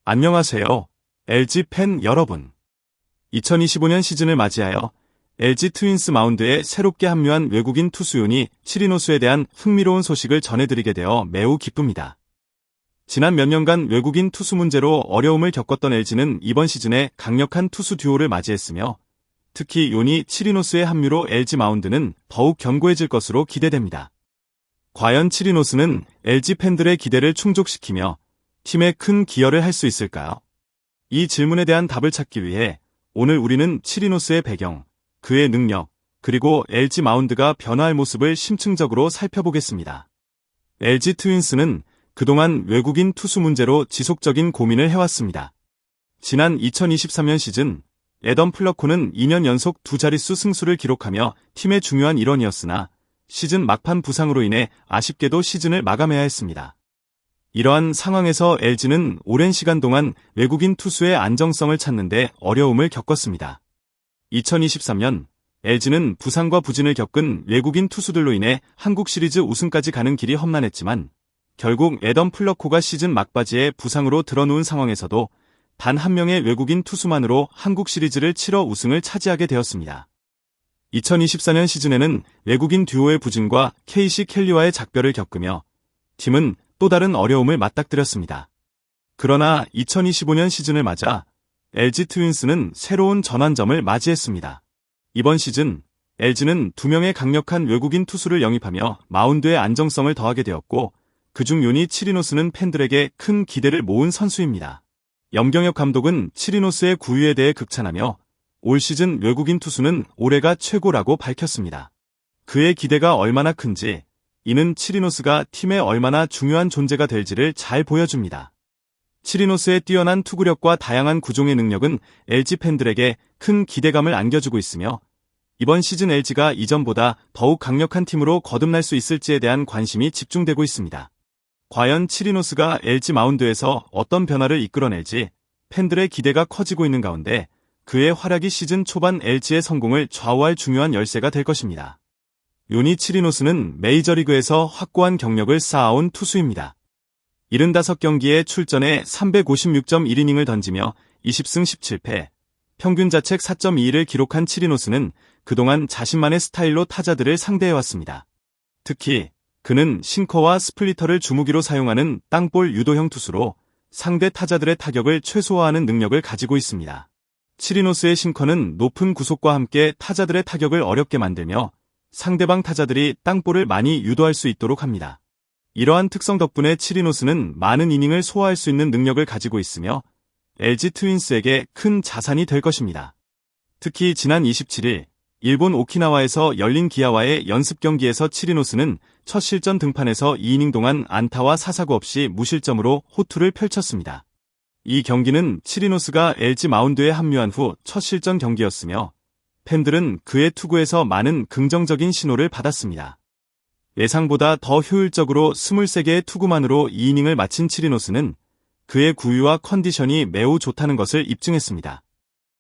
안녕하세요, LG 팬 여러분. 2025년 시즌을 맞이하여 LG 트윈스 마운드에 새롭게 합류한 외국인 투수 요니 치리노스에 대한 흥미로운 소식을 전해드리게 되어 매우 기쁩니다. 지난 몇 년간 외국인 투수 문제로 어려움을 겪었던 LG는 이번 시즌에 강력한 투수 듀오를 맞이했으며 특히 요니 치리노스의 합류로 LG 마운드는 더욱 견고해질 것으로 기대됩니다. 과연 치리노스는 LG 팬들의 기대를 충족시키며 팀에 큰 기여를 할 수 있을까요? 이 질문에 대한 답을 찾기 위해 오늘 우리는 치리노스의 배경, 그의 능력, 그리고 LG 마운드가 변화할 모습을 심층적으로 살펴보겠습니다. LG 트윈스는 그동안 외국인 투수 문제로 지속적인 고민을 해왔습니다. 지난 2023년 시즌, 애덤 플러코는 2년 연속 두 자릿수 승수를 기록하며 팀의 중요한 일원이었으나 시즌 막판 부상으로 인해 아쉽게도 시즌을 마감해야 했습니다. 이러한 상황에서 LG는 오랜 시간 동안 외국인 투수의 안정성을 찾는 데 어려움을 겪었습니다. 2023년 LG는 부상과 부진을 겪은 외국인 투수들로 인해 한국 시리즈 우승까지 가는 길이 험난했지만 결국 애덤 플러코가 시즌 막바지에 부상으로 드러누운 상황에서도 단 한 명의 외국인 투수만으로 한국 시리즈를 치러 우승을 차지하게 되었습니다. 2024년 시즌에는 외국인 듀오의 부진과 케이시 켈리와의 작별을 겪으며 팀은 또 다른 어려움을 맞닥뜨렸습니다. 그러나 2025년 시즌을 맞아 LG 트윈스는 새로운 전환점을 맞이했습니다. 이번 시즌 LG는 2명의 강력한 외국인 투수를 영입하며 마운드의 안정성을 더하게 되었고 그중 요니 치리노스는 팬들에게 큰 기대를 모은 선수입니다. 염경엽 감독은 치리노스의 구위에 대해 극찬하며 올 시즌 외국인 투수는 올해가 최고라고 밝혔습니다. 그의 기대가 얼마나 큰지 이는 치리노스가 팀에 얼마나 중요한 존재가 될지를 잘 보여줍니다. 치리노스의 뛰어난 투구력과 다양한 구종의 능력은 LG 팬들에게 큰 기대감을 안겨주고 있으며 이번 시즌 LG가 이전보다 더욱 강력한 팀으로 거듭날 수 있을지에 대한 관심이 집중되고 있습니다. 과연 치리노스가 LG 마운드에서 어떤 변화를 이끌어낼지 팬들의 기대가 커지고 있는 가운데 그의 활약이 시즌 초반 LG의 성공을 좌우할 중요한 열쇠가 될 것입니다. 요니 치리노스는 메이저리그에서 확고한 경력을 쌓아온 투수입니다. 75경기에 출전해 356.1이닝을 던지며 20승 17패, 평균 자책 4.21을 기록한 치리노스는 그동안 자신만의 스타일로 타자들을 상대해왔습니다. 특히 그는 싱커와 스플리터를 주무기로 사용하는 땅볼 유도형 투수로 상대 타자들의 타격을 최소화하는 능력을 가지고 있습니다. 치리노스의 싱커는 높은 구속과 함께 타자들의 타격을 어렵게 만들며 상대방 타자들이 땅볼을 많이 유도할 수 있도록 합니다. 이러한 특성 덕분에 치리노스는 많은 이닝을 소화할 수 있는 능력을 가지고 있으며 LG 트윈스에게 큰 자산이 될 것입니다. 특히 지난 27일 일본 오키나와에서 열린 기아와의 연습 경기에서 치리노스는 첫 실전 등판에서 2이닝 동안 안타와 사사구 없이 무실점으로 호투를 펼쳤습니다. 이 경기는 치리노스가 LG 마운드에 합류한 후 첫 실전 경기였으며 팬들은 그의 투구에서 많은 긍정적인 신호를 받았습니다. 예상보다 더 효율적으로 23개의 투구만으로 2이닝을 마친 치리노스는 그의 구위와 컨디션이 매우 좋다는 것을 입증했습니다.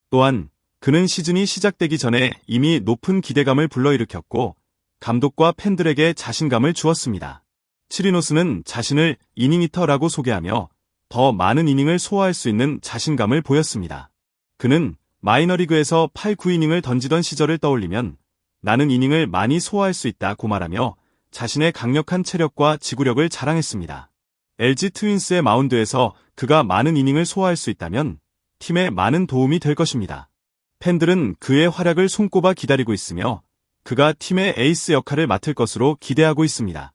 또한 그는 시즌이 시작되기 전에 이미 높은 기대감을 불러일으켰고 감독과 팬들에게 자신감을 주었습니다. 치리노스는 자신을 이닝이터라고 소개하며 더 많은 이닝을 소화할 수 있는 자신감을 보였습니다. 그는 마이너리그에서 8, 9이닝을 던지던 시절을 떠올리면 나는 이닝을 많이 소화할 수 있다고 말하며 자신의 강력한 체력과 지구력을 자랑했습니다. LG 트윈스의 마운드에서 그가 많은 이닝을 소화할 수 있다면 팀에 많은 도움이 될 것입니다. 팬들은 그의 활약을 손꼽아 기다리고 있으며 그가 팀의 에이스 역할을 맡을 것으로 기대하고 있습니다.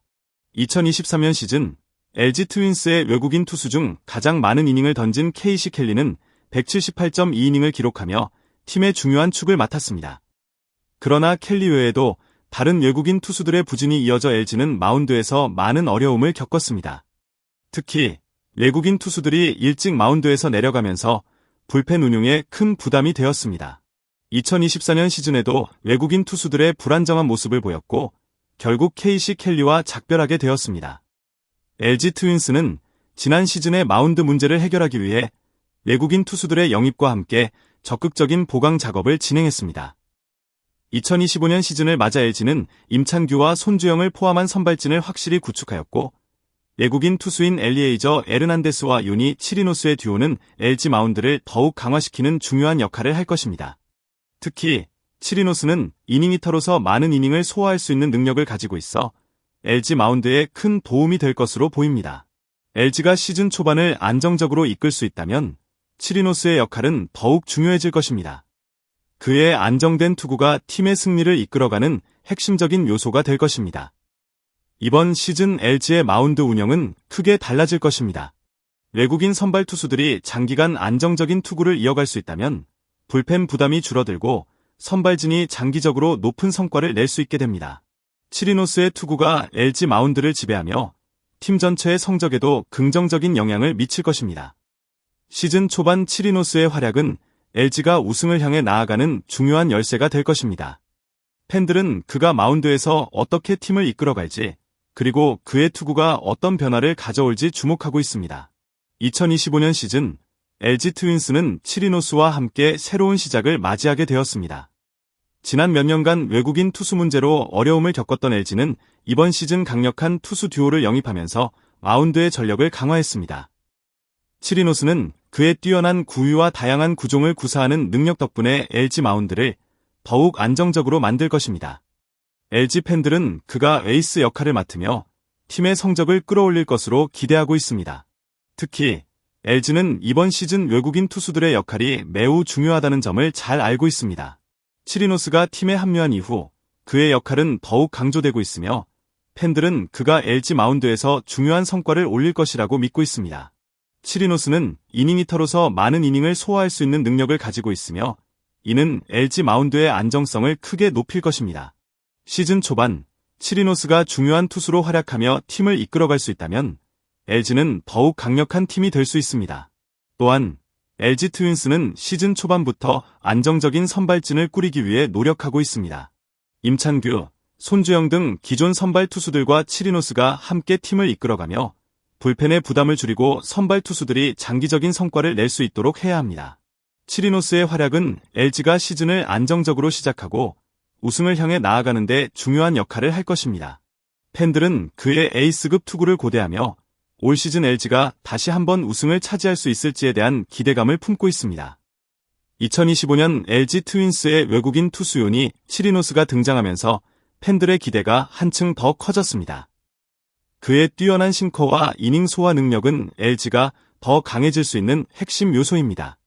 2023년 시즌 LG 트윈스의 외국인 투수 중 가장 많은 이닝을 던진 케이시 켈리는 178.2이닝을 기록하며 팀의 중요한 축을 맡았습니다. 그러나 켈리 외에도 다른 외국인 투수들의 부진이 이어져 LG는 마운드에서 많은 어려움을 겪었습니다. 특히 외국인 투수들이 일찍 마운드에서 내려가면서 불펜 운용에 큰 부담이 되었습니다. 2024년 시즌에도 외국인 투수들의 불안정한 모습을 보였고 결국 케이시 켈리와 작별하게 되었습니다. LG 트윈스는 지난 시즌의 마운드 문제를 해결하기 위해 외국인 투수들의 영입과 함께 적극적인 보강 작업을 진행했습니다. 2025년 시즌을 맞아 LG는 임창규와 손주영을 포함한 선발진을 확실히 구축하였고 외국인 투수인 엘리에이저 에르난데스와 요니 치리노스의 듀오는 LG 마운드를 더욱 강화시키는 중요한 역할을 할 것입니다. 특히 치리노스는 이닝 히터로서 많은 이닝을 소화할 수 있는 능력을 가지고 있어 LG 마운드에 큰 도움이 될 것으로 보입니다. LG가 시즌 초반을 안정적으로 이끌 수 있다면 치리노스의 역할은 더욱 중요해질 것입니다. 그의 안정된 투구가 팀의 승리를 이끌어가는 핵심적인 요소가 될 것입니다. 이번 시즌 LG의 마운드 운영은 크게 달라질 것입니다. 외국인 선발 투수들이 장기간 안정적인 투구를 이어갈 수 있다면 불펜 부담이 줄어들고 선발진이 장기적으로 높은 성과를 낼 수 있게 됩니다. 치리노스의 투구가 LG 마운드를 지배하며 팀 전체의 성적에도 긍정적인 영향을 미칠 것입니다. 시즌 초반 치리노스의 활약은 LG가 우승을 향해 나아가는 중요한 열쇠가 될 것입니다. 팬들은 그가 마운드에서 어떻게 팀을 이끌어갈지, 그리고 그의 투구가 어떤 변화를 가져올지 주목하고 있습니다. 2025년 시즌 LG 트윈스는 치리노스와 함께 새로운 시작을 맞이하게 되었습니다. 지난 몇 년간 외국인 투수 문제로 어려움을 겪었던 LG는 이번 시즌 강력한 투수 듀오를 영입하면서 마운드의 전력을 강화했습니다. 치리노스는 그의 뛰어난 구위와 다양한 구종을 구사하는 능력 덕분에 LG 마운드를 더욱 안정적으로 만들 것입니다. LG 팬들은 그가 에이스 역할을 맡으며 팀의 성적을 끌어올릴 것으로 기대하고 있습니다. 특히 LG는 이번 시즌 외국인 투수들의 역할이 매우 중요하다는 점을 잘 알고 있습니다. 치리노스가 팀에 합류한 이후 그의 역할은 더욱 강조되고 있으며 팬들은 그가 LG 마운드에서 중요한 성과를 올릴 것이라고 믿고 있습니다. 치리노스는 이닝 히터로서 많은 이닝을 소화할 수 있는 능력을 가지고 있으며 이는 LG 마운드의 안정성을 크게 높일 것입니다. 시즌 초반 치리노스가 중요한 투수로 활약하며 팀을 이끌어갈 수 있다면 LG는 더욱 강력한 팀이 될 수 있습니다. 또한 LG 트윈스는 시즌 초반부터 안정적인 선발진을 꾸리기 위해 노력하고 있습니다. 임찬규, 손주영 등 기존 선발 투수들과 치리노스가 함께 팀을 이끌어가며 불펜의 부담을 줄이고 선발 투수들이 장기적인 성과를 낼 수 있도록 해야 합니다. 치리노스의 활약은 LG가 시즌을 안정적으로 시작하고 우승을 향해 나아가는 데 중요한 역할을 할 것입니다. 팬들은 그의 에이스급 투구를 고대하며 올 시즌 LG가 다시 한번 우승을 차지할 수 있을지에 대한 기대감을 품고 있습니다. 2025년 LG 트윈스의 외국인 투수요니 치리노스가 등장하면서 팬들의 기대가 한층 더 커졌습니다. 그의 뛰어난 싱커와 이닝 소화 능력은 LG가 더 강해질 수 있는 핵심 요소입니다.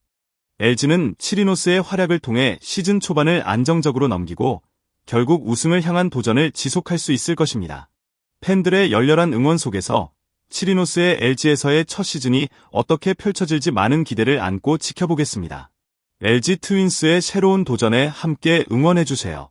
LG는 치리노스의 활약을 통해 시즌 초반을 안정적으로 넘기고 결국 우승을 향한 도전을 지속할 수 있을 것입니다. 팬들의 열렬한 응원 속에서 치리노스의 LG에서의 첫 시즌이 어떻게 펼쳐질지 많은 기대를 안고 지켜보겠습니다. LG 트윈스의 새로운 도전에 함께 응원해주세요.